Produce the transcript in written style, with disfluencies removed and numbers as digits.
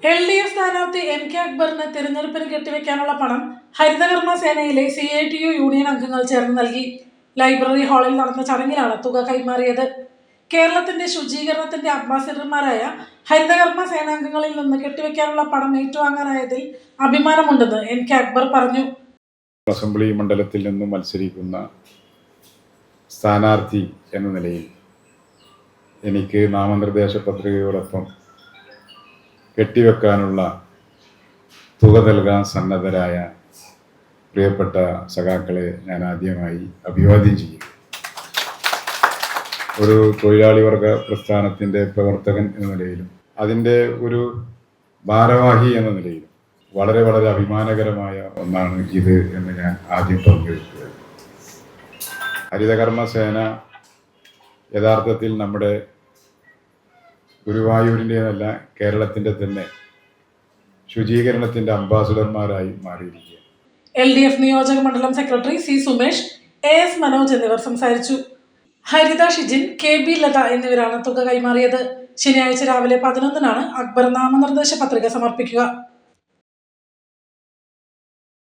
LDF സ്ഥാനാർത്ഥി MK അക്ബറിന് തിരഞ്ഞെടുപ്പിന് കെട്ടിവെക്കാനുള്ള പണം ഹരിതകർമ്മ സേനയിലെ CITU യൂണിയൻ അംഗങ്ങൾ ചേർന്ന് നൽകി. ലൈബ്രറി ഹാളിൽ നടന്ന ചടങ്ങിലാണ് തുക കൈമാറിയത്. കേരളത്തിന്റെ ശുചീകരണത്തിന്റെ അംബാസിഡർമാരായ ഹരിതകർമ്മ സേനാംഗങ്ങളിൽ നിന്ന് കെട്ടിവെക്കാനുള്ള പണം ഏറ്റുവാങ്ങാനായതിൽ അഭിമാനമുണ്ടെന്ന് MK അക്ബർ പറഞ്ഞു. അസംബ്ലി മണ്ഡലത്തിൽ നിന്നും മത്സരിക്കുന്ന സ്ഥാനാർത്ഥി എന്ന നിലയിൽ എനിക്ക് നാമനിർദ്ദേശ പത്രികയോടൊപ്പം കെട്ടിവെക്കാനുള്ള തുക നൽകാൻ സന്നദ്ധരായ പ്രിയപ്പെട്ട സഖാക്കളെ ഞാൻ ആദ്യമായി അഭിവാദ്യം ചെയ്യും. ഒരു തൊഴിലാളി വർഗ പ്രസ്ഥാനത്തിൻ്റെ പ്രവർത്തകൻ എന്ന നിലയിലും അതിൻ്റെ ഒരു ഭാരവാഹി എന്ന നിലയിലും വളരെ വളരെ അഭിമാനകരമായ ഒന്നാണ് ഇത് എന്ന് ഞാൻ ആദ്യം പങ്കുവെക്കുക. ഹരിതകർമ്മ സേന യഥാർത്ഥത്തിൽ നമ്മുടെ ഗുരുവായൂരിൻ്റെതല്ല, കേരളത്തിൻ്റെ തന്നെ ശുചീകരണത്തിൻ്റെ അംബാസിഡർമാരായി മാറിയിരിക്കുക. LDF നിയോജക മണ്ഡലം secretary C. Sumesh, AS Manoj എന്നിവർ സംസാരിച്ചു. ഹരിത ഷിജിൻ, KB ലത എന്നിവരാണ് തുക കൈമാറിയത്. ശനിയാഴ്ച രാവിലെ 11-നാണ് അക്ബർ നാമനിർദ്ദേശ പത്രിക സമർപ്പിക്കുക.